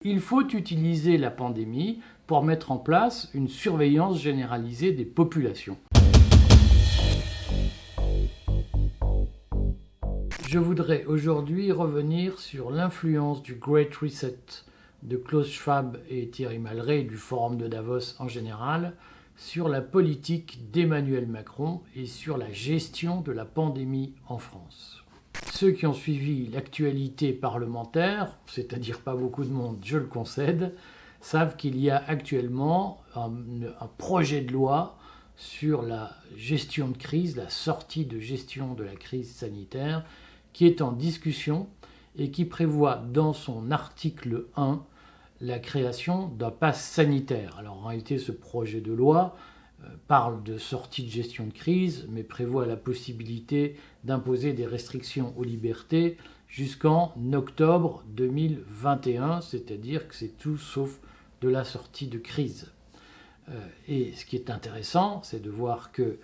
Il faut utiliser la pandémie pour mettre en place une surveillance généralisée des populations. Je voudrais aujourd'hui revenir sur l'influence du Great Reset de Klaus Schwab et Thierry Malret, du Forum de Davos en général, sur la politique d'Emmanuel Macron et sur la gestion de la pandémie en France. Ceux qui ont suivi l'actualité parlementaire, c'est-à-dire pas beaucoup de monde, je le concède, savent qu'il y a actuellement un projet de loi sur la gestion de crise, la sortie de gestion de la crise sanitaire, qui est en discussion et qui prévoit dans son article 1 la création d'un pass sanitaire. Alors en réalité, ce projet de loi parle de sortie de gestion de crise, mais prévoit la possibilité d'imposer des restrictions aux libertés jusqu'en octobre 2021, c'est-à-dire que c'est tout sauf de la sortie de crise. Et ce qui est intéressant, c'est de voir que,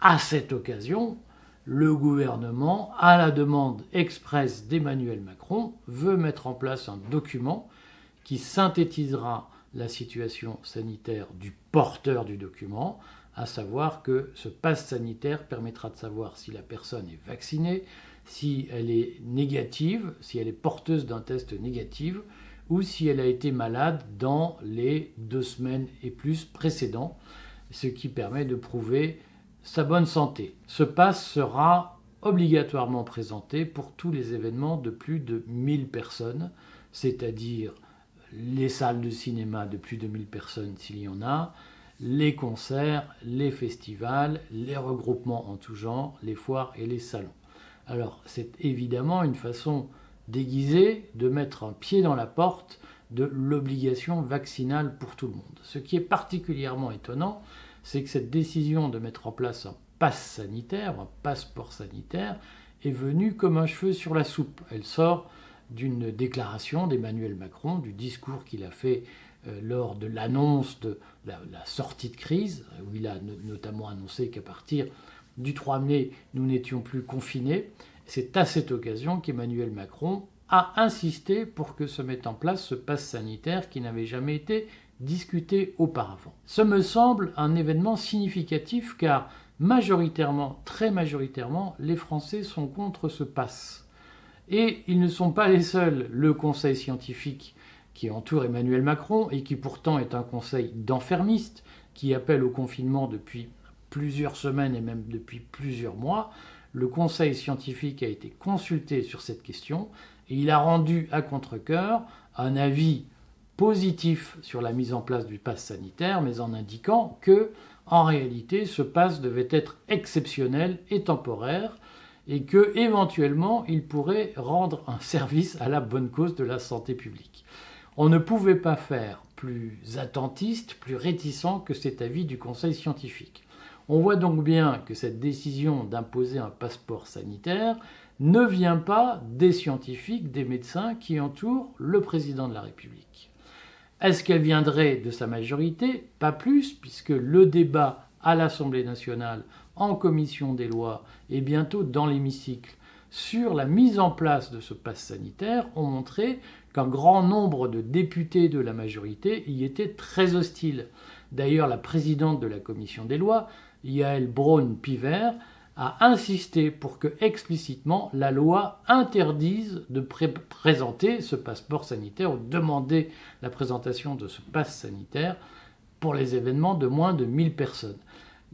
à cette occasion, le gouvernement, à la demande expresse d'Emmanuel Macron, veut mettre en place un document qui synthétisera la situation sanitaire du porteur du document, à savoir que ce pass sanitaire permettra de savoir si la personne est vaccinée, si elle est négative, si elle est porteuse d'un test négatif, ou si elle a été malade dans les 2 semaines et plus précédents, ce qui permet de prouver sa bonne santé. Ce pass sera obligatoirement présenté pour tous les événements de plus de 1000 personnes, c'est-à-dire les salles de cinéma de plus de 1000 personnes s'il y en a, les concerts, les festivals, les regroupements en tout genre, les foires et les salons. Alors c'est évidemment une façon déguisée de mettre un pied dans la porte de l'obligation vaccinale pour tout le monde. Ce qui est particulièrement étonnant, c'est que cette décision de mettre en place un pass sanitaire, un passeport sanitaire, est venue comme un cheveu sur la soupe. Elle sort d'une déclaration d'Emmanuel Macron, du discours qu'il a fait lors de l'annonce de la sortie de crise, où il a notamment annoncé qu'à partir du 3 mai, nous n'étions plus confinés. C'est à cette occasion qu'Emmanuel Macron a insisté pour que se mette en place ce pass sanitaire qui n'avait jamais été discuté auparavant. Ce me semble un événement significatif car majoritairement, très majoritairement, les Français sont contre ce pass. Et ils ne sont pas les seuls. Le conseil scientifique qui entoure Emmanuel Macron et qui pourtant est un conseil d'enfermistes qui appelle au confinement depuis plusieurs semaines et même depuis plusieurs mois, le conseil scientifique a été consulté sur cette question et il a rendu à contre-cœur un avis positif sur la mise en place du pass sanitaire, mais en indiquant que, en réalité, ce pass devait être exceptionnel et temporaire, et que, éventuellement, il pourrait rendre un service à la bonne cause de la santé publique. On ne pouvait pas faire plus attentiste, plus réticent que cet avis du Conseil scientifique. On voit donc bien que cette décision d'imposer un passeport sanitaire ne vient pas des scientifiques, des médecins qui entourent le président de la République. Est-ce qu'elle viendrait de sa majorité ? Pas plus, puisque le débat à l'Assemblée nationale, en commission des lois et bientôt dans l'hémicycle, sur la mise en place de ce pass sanitaire, ont montré qu'un grand nombre de députés de la majorité y étaient très hostiles. D'ailleurs, la présidente de la commission des lois, Yaël Braun-Pivet, a insisté pour que explicitement la loi interdise de présenter ce passeport sanitaire ou demander la présentation de ce pass sanitaire pour les événements de moins de 1000 personnes.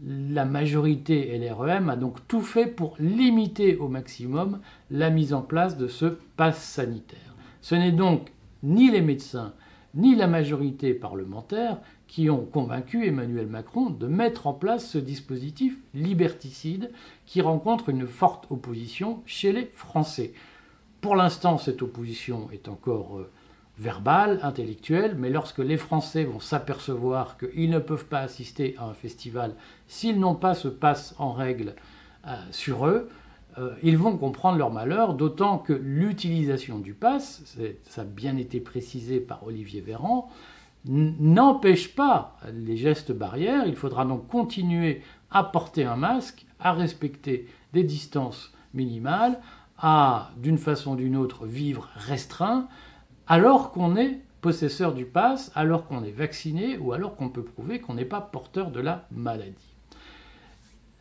La majorité LREM a donc tout fait pour limiter au maximum la mise en place de ce pass sanitaire. Ce n'est donc ni les médecins ni la majorité parlementaire qui ont convaincu Emmanuel Macron de mettre en place ce dispositif liberticide qui rencontre une forte opposition chez les Français. Pour l'instant, cette opposition est encore verbale, intellectuelle, mais lorsque les Français vont s'apercevoir qu'ils ne peuvent pas assister à un festival s'ils n'ont pas ce pass en règle sur eux, ils vont comprendre leur malheur, d'autant que l'utilisation du pass, ça a bien été précisé par Olivier Véran, n'empêche pas les gestes barrières. Il faudra donc continuer à porter un masque, à respecter des distances minimales, à, d'une façon ou d'une autre, vivre restreint, alors qu'on est possesseur du pass, alors qu'on est vacciné ou alors qu'on peut prouver qu'on n'est pas porteur de la maladie.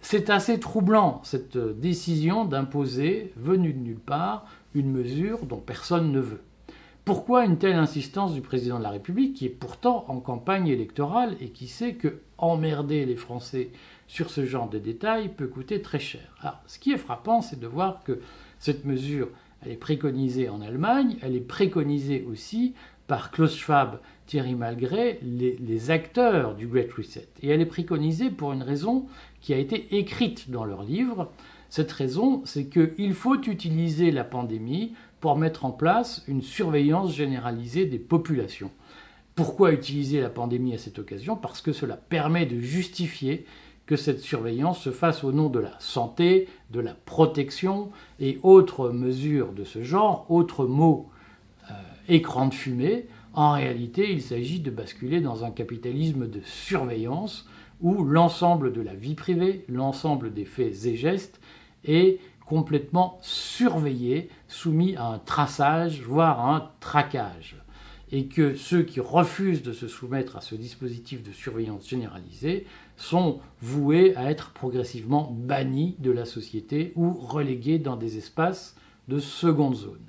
C'est assez troublant, cette décision d'imposer, venue de nulle part, une mesure dont personne ne veut. Pourquoi une telle insistance du président de la République, qui est pourtant en campagne électorale et qui sait que emmerder les Français sur ce genre de détails peut coûter très cher? Alors, ce qui est frappant, c'est de voir que cette mesure, elle est préconisée en Allemagne, elle est préconisée aussi par Klaus Schwab, Thierry Malgret, les acteurs du Great Reset. Et elle est préconisée pour une raison qui a été écrite dans leur livre. Cette raison, c'est qu'il faut utiliser la pandémie pour mettre en place une surveillance généralisée des populations. Pourquoi utiliser la pandémie à cette occasion? Parce que cela permet de justifier que cette surveillance se fasse au nom de la santé, de la protection et autres mesures de ce genre, autres mots écran de fumée. En réalité, il s'agit de basculer dans un capitalisme de surveillance où l'ensemble de la vie privée, l'ensemble des faits et gestes est complètement surveillé, soumis à un traçage, voire à un traquage. Et que ceux qui refusent de se soumettre à ce dispositif de surveillance généralisée sont voués à être progressivement bannis de la société ou relégués dans des espaces de seconde zone.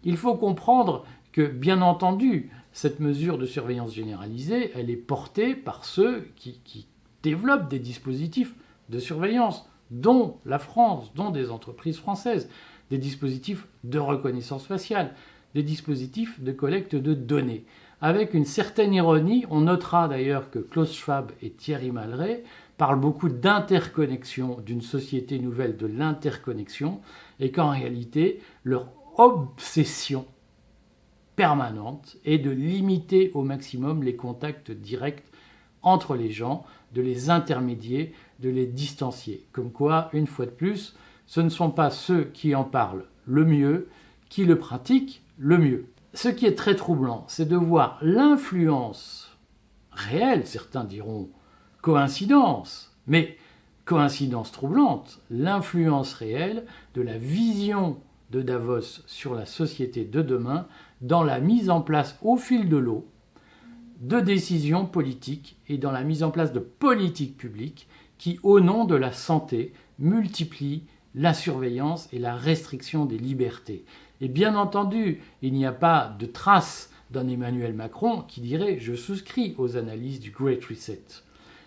Il faut comprendre que, bien entendu, cette mesure de surveillance généralisée, elle est portée par ceux qui développent des dispositifs de surveillance, dont la France, dont des entreprises françaises, des dispositifs de reconnaissance faciale, des dispositifs de collecte de données. Avec une certaine ironie, on notera d'ailleurs que Klaus Schwab et Thierry Malgret parlent beaucoup d'interconnexion, d'une société nouvelle, de l'interconnexion, et qu'en réalité, leur obsession permanente est de limiter au maximum les contacts directs entre les gens, de les intermédier, de les distancier. Comme quoi, une fois de plus, ce ne sont pas ceux qui en parlent le mieux, qui le pratiquent le mieux. Ce qui est très troublant, c'est de voir l'influence réelle, certains diront coïncidence, mais coïncidence troublante, l'influence réelle de la vision de Davos sur la société de demain dans la mise en place au fil de l'eau de décisions politiques et dans la mise en place de politiques publiques qui, au nom de la santé, multiplient la surveillance et la restriction des libertés. Et bien entendu, il n'y a pas de trace d'un Emmanuel Macron qui dirait « je souscris aux analyses du Great Reset ».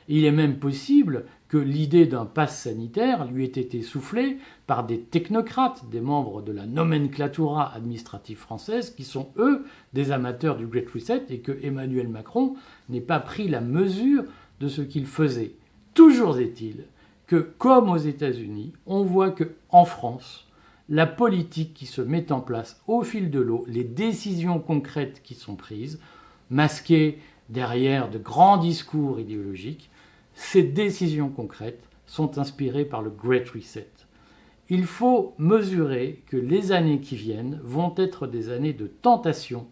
Il est même possible que l'idée d'un pass sanitaire lui ait été soufflée par des technocrates, des membres de la nomenclatura administrative française, qui sont, eux, des amateurs du Great Reset, et que Emmanuel Macron n'ait pas pris la mesure de ce qu'il faisait. Toujours est-il que, comme aux États-Unis, on voit qu'en France, la politique qui se met en place au fil de l'eau, les décisions concrètes qui sont prises, masquées derrière de grands discours idéologiques, ces décisions concrètes sont inspirées par le Great Reset. Il faut mesurer que les années qui viennent vont être des années de tentation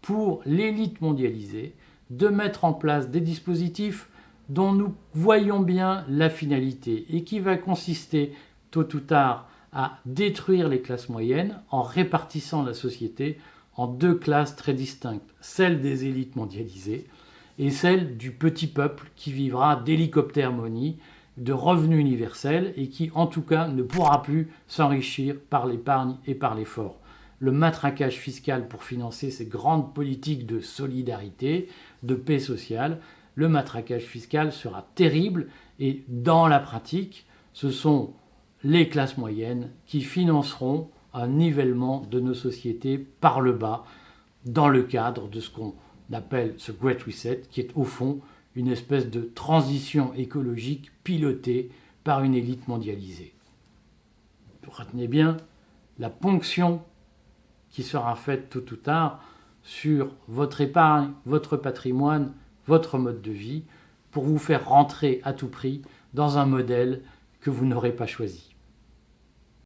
pour l'élite mondialisée de mettre en place des dispositifs dont nous voyons bien la finalité et qui va consister tôt ou tard à détruire les classes moyennes en répartissant la société en deux classes très distinctes, celle des élites mondialisées et celle du petit peuple qui vivra d'hélicoptère money, de revenus universels et qui en tout cas ne pourra plus s'enrichir par l'épargne et par l'effort. Le matraquage fiscal pour financer ces grandes politiques de solidarité, de paix sociale, le matraquage fiscal sera terrible et dans la pratique, ce sont les classes moyennes qui financeront un nivellement de nos sociétés par le bas dans le cadre de ce qu'on appelle ce Great Reset, qui est au fond une espèce de transition écologique pilotée par une élite mondialisée. Retenez bien la ponction qui sera faite tôt ou tard sur votre épargne, votre patrimoine, votre mode de vie, pour vous faire rentrer à tout prix dans un modèle que vous n'aurez pas choisi.